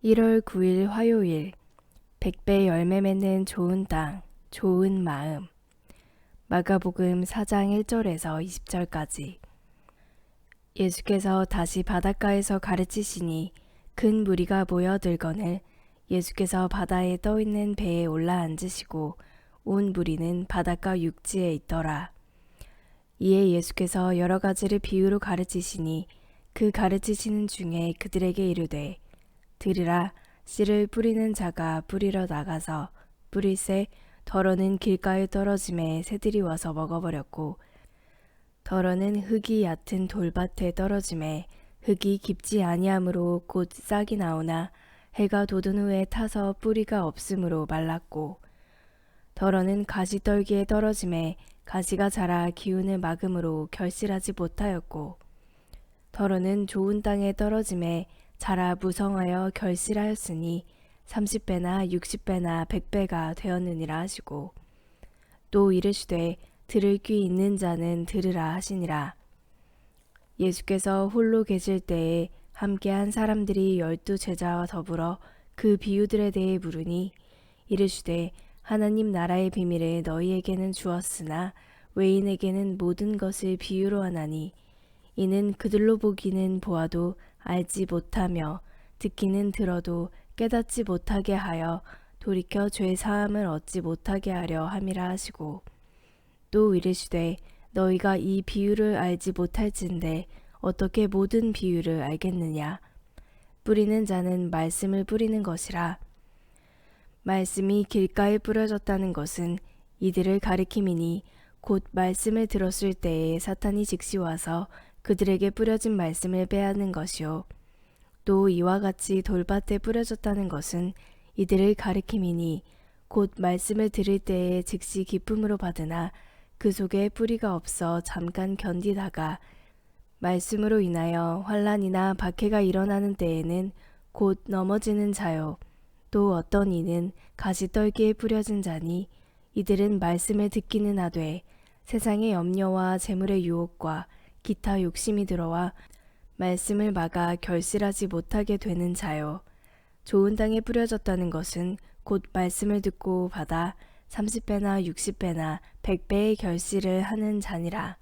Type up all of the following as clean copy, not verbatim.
1월 9일 화요일, 백배 열매 맺는 좋은 땅, 좋은 마음. 마가복음 4장 1절에서 20절까지. 예수께서 다시 바닷가에서 가르치시니 큰 무리가 모여들거늘 예수께서 바다에 떠있는 배에 올라 앉으시고 온 무리는 바닷가 육지에 있더라. 이에 예수께서 여러 가지를 비유로 가르치시니 그 가르치시는 중에 그들에게 이르되 들으라, 씨를 뿌리는 자가 뿌리러 나가서 뿌릴새 덜어는 길가에 떨어짐에 새들이 와서 먹어버렸고 덜어는 흙이 얕은 돌밭에 떨어짐에 흙이 깊지 아니하므로 곧 싹이 나오나 해가 돋은 후에 타서 뿌리가 없으므로 말랐고 덜어는 가시떨기에 떨어짐에 가시가 자라 기운을 막음으로 결실하지 못하였고 덜어는 좋은 땅에 떨어짐에 자라 무성하여 결실하였으니 30배나 60배나 100배가 되었느니라 하시고 또 이르시되 들을 귀 있는 자는 들으라 하시니라. 예수께서 홀로 계실 때에 함께한 사람들이 12 제자와 더불어 그 비유들에 대해 물으니 이르시되 하나님 나라의 비밀을 너희에게는 주었으나 외인에게는 모든 것을 비유로 하나니 이는 그들로 보기는 보아도 알지 못하며 듣기는 들어도 깨닫지 못하게 하여 돌이켜 죄 사함을 얻지 못하게 하려 함이라 하시고 또 이르시되 너희가 이 비유를 알지 못할진대 어떻게 모든 비유를 알겠느냐. 뿌리는 자는 말씀을 뿌리는 것이라. 말씀이 길가에 뿌려졌다는 것은 이들을 가리킴이니 곧 말씀을 들었을 때에 사탄이 즉시 와서 그들에게 뿌려진 말씀을 빼앗는 것이요. 또 이와 같이 돌밭에 뿌려졌다는 것은 이들을 가리킴이니 곧 말씀을 들을 때에 즉시 기쁨으로 받으나 그 속에 뿌리가 없어 잠깐 견디다가 말씀으로 인하여 환난이나 박해가 일어나는 때에는 곧 넘어지는 자요. 또 어떤 이는 가시떨기에 뿌려진 자니 이들은 말씀을 듣기는 하되 세상의 염려와 재물의 유혹과 기타 욕심이 들어와 말씀을 막아 결실하지 못하게 되는 자요. 좋은 땅에 뿌려졌다는 것은 곧 말씀을 듣고 받아 30배나 60배나 100배의 결실을 하는 자니라.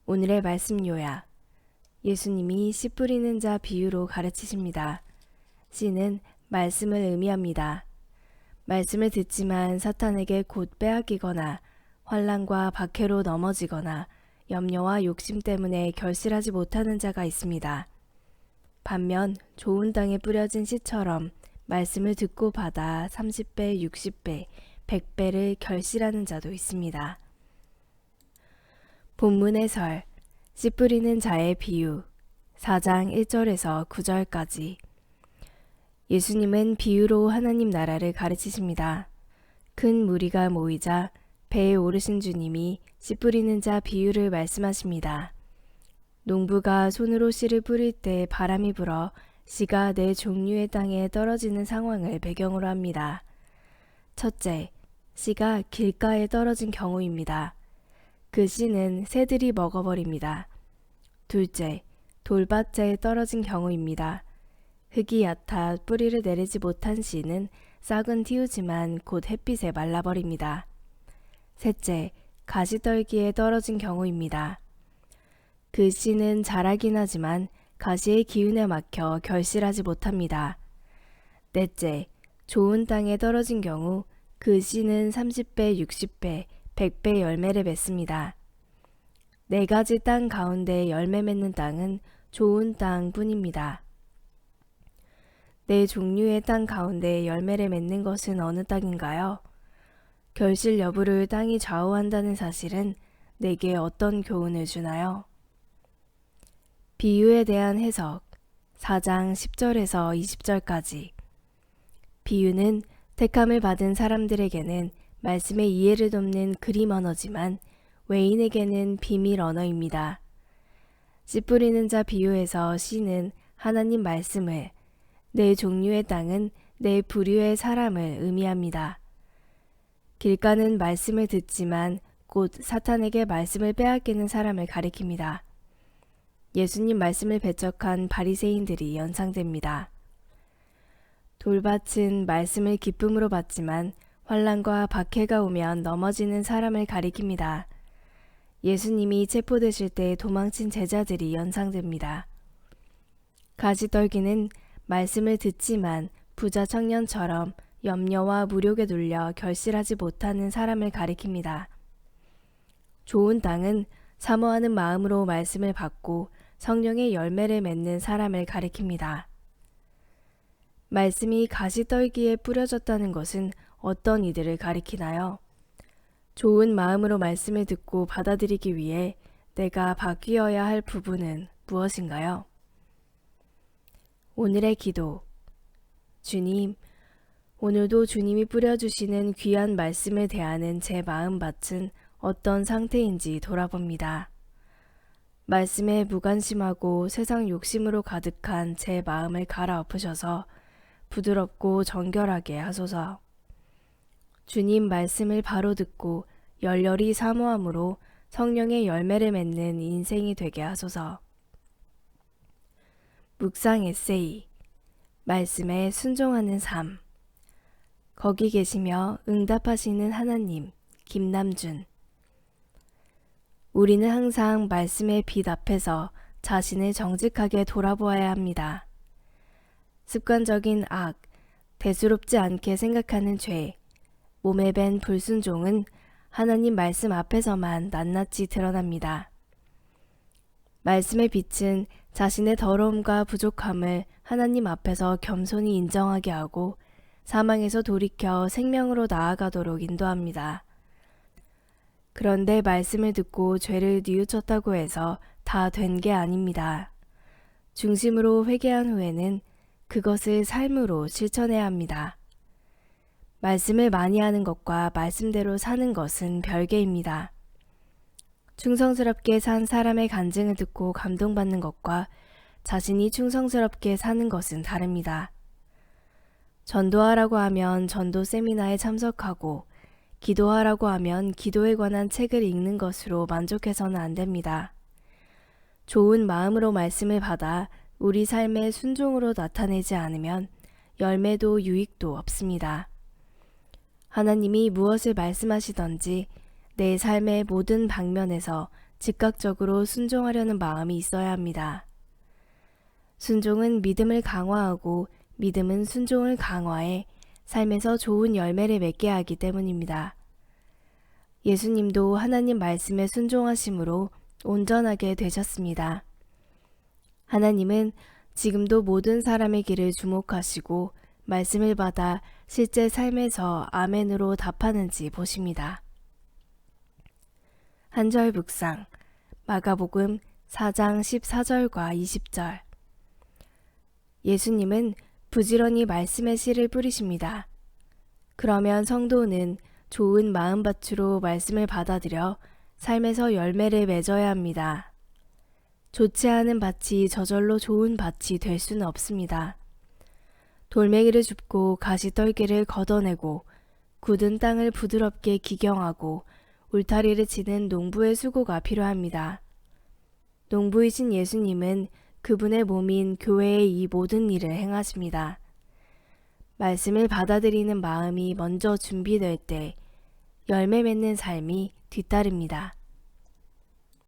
오늘의 말씀 요약. 예수님이 씨 뿌리는 자 비유로 가르치십니다. 씨는 말씀을 의미합니다. 말씀을 듣지만 사탄에게 곧 빼앗기거나 환난과 박해로 넘어지거나 염려와 욕심 때문에 결실하지 못하는 자가 있습니다. 반면 좋은 땅에 뿌려진 씨처럼 말씀을 듣고 받아 30배, 60배, 100배를 결실하는 자도 있습니다. 본문 해설, 씨 뿌리는 자의 비유, 4장 1절에서 9절까지. 예수님은 비유로 하나님 나라를 가르치십니다. 큰 무리가 모이자 배에 오르신 주님이 씨 뿌리는 자 비유를 말씀하십니다. 농부가 손으로 씨를 뿌릴 때 바람이 불어 씨가 네 종류의 땅에 떨어지는 상황을 배경으로 합니다. 첫째, 씨가 길가에 떨어진 경우입니다. 그 씨는 새들이 먹어버립니다. 둘째, 돌밭에 떨어진 경우입니다. 흙이 얕아 뿌리를 내리지 못한 씨는 싹은 틔우지만 곧 햇빛에 말라버립니다. 셋째, 가시떨기에 떨어진 경우입니다. 그 씨는 자라긴 하지만 가시의 기운에 막혀 결실하지 못합니다. 넷째, 좋은 땅에 떨어진 경우 그 씨는 30배, 60배, 100배 열매를 맺습니다. 네 가지 땅 가운데 열매 맺는 땅은 좋은 땅 뿐입니다. 네 종류의 땅 가운데 열매를 맺는 것은 어느 땅인가요? 결실 여부를 땅이 좌우한다는 사실은 내게 어떤 교훈을 주나요? 비유에 대한 해석 4장 10절에서 20절까지. 비유는 택함을 받은 사람들에게는 말씀의 이해를 돕는 그림 언어지만 외인에게는 비밀 언어입니다. 씨 뿌리는 자 비유에서 씨는 하나님 말씀을, 네 종류의 땅은 네 부류의 사람을 의미합니다. 길가는 말씀을 듣지만 곧 사탄에게 말씀을 빼앗기는 사람을 가리킵니다. 예수님 말씀을 배척한 바리새인들이 연상됩니다. 돌밭은 말씀을 기쁨으로 받지만 환난과 박해가 오면 넘어지는 사람을 가리킵니다. 예수님이 체포되실 때 도망친 제자들이 연상됩니다. 가시떨기는 말씀을 듣지만 부자 청년처럼 염려와 무력에 눌려 결실하지 못하는 사람을 가리킵니다. 좋은 땅은 사모하는 마음으로 말씀을 받고 성령의 열매를 맺는 사람을 가리킵니다. 말씀이 가시떨기에 뿌려졌다는 것은 어떤 이들을 가리키나요? 좋은 마음으로 말씀을 듣고 받아들이기 위해 내가 바뀌어야 할 부분은 무엇인가요? 오늘의 기도. 주님, 오늘도 주님이 뿌려주시는 귀한 말씀을 대하는 제 마음밭은 어떤 상태인지 돌아봅니다. 말씀에 무관심하고 세상 욕심으로 가득한 제 마음을 갈아엎으셔서 부드럽고 정결하게 하소서. 주님 말씀을 바로 듣고 열렬히 사모함으로 성령의 열매를 맺는 인생이 되게 하소서. 묵상 에세이. 말씀에 순종하는 삶. 거기 계시며 응답하시는 하나님. 김남준. 우리는 항상 말씀의 빛 앞에서 자신을 정직하게 돌아보아야 합니다. 습관적인 악, 대수롭지 않게 생각하는 죄, 몸에 밴 불순종은 하나님 말씀 앞에서만 낱낱이 드러납니다. 말씀의 빛은 자신의 더러움과 부족함을 하나님 앞에서 겸손히 인정하게 하고 사망에서 돌이켜 생명으로 나아가도록 인도합니다. 그런데 말씀을 듣고 죄를 뉘우쳤다고 해서 다 된 게 아닙니다. 중심으로 회개한 후에는 그것을 삶으로 실천해야 합니다. 말씀을 많이 하는 것과 말씀대로 사는 것은 별개입니다. 충성스럽게 산 사람의 간증을 듣고 감동받는 것과 자신이 충성스럽게 사는 것은 다릅니다. 전도하라고 하면 전도 세미나에 참석하고 기도하라고 하면 기도에 관한 책을 읽는 것으로 만족해서는 안 됩니다. 좋은 마음으로 말씀을 받아 우리 삶의 순종으로 나타내지 않으면 열매도 유익도 없습니다. 하나님이 무엇을 말씀하시던지 내 삶의 모든 방면에서 즉각적으로 순종하려는 마음이 있어야 합니다. 순종은 믿음을 강화하고 믿음은 순종을 강화해 삶에서 좋은 열매를 맺게 하기 때문입니다. 예수님도 하나님 말씀에 순종하심으로 온전하게 되셨습니다. 하나님은 지금도 모든 사람의 길을 주목하시고 말씀을 받아 실제 삶에서 아멘으로 답하는지 보십니다. 한절 묵상. 마가복음 4장 14절과 20절. 예수님은 부지런히 말씀의 씨를 뿌리십니다. 그러면 성도는 좋은 마음밭으로 말씀을 받아들여 삶에서 열매를 맺어야 합니다. 좋지 않은 밭이 저절로 좋은 밭이 될 수는 없습니다. 돌멩이를 줍고 가시떨기를 걷어내고 굳은 땅을 부드럽게 기경하고 울타리를 치는 농부의 수고가 필요합니다. 농부이신 예수님은 그분의 몸인 교회의 이 모든 일을 행하십니다. 말씀을 받아들이는 마음이 먼저 준비될 때 열매 맺는 삶이 뒤따릅니다.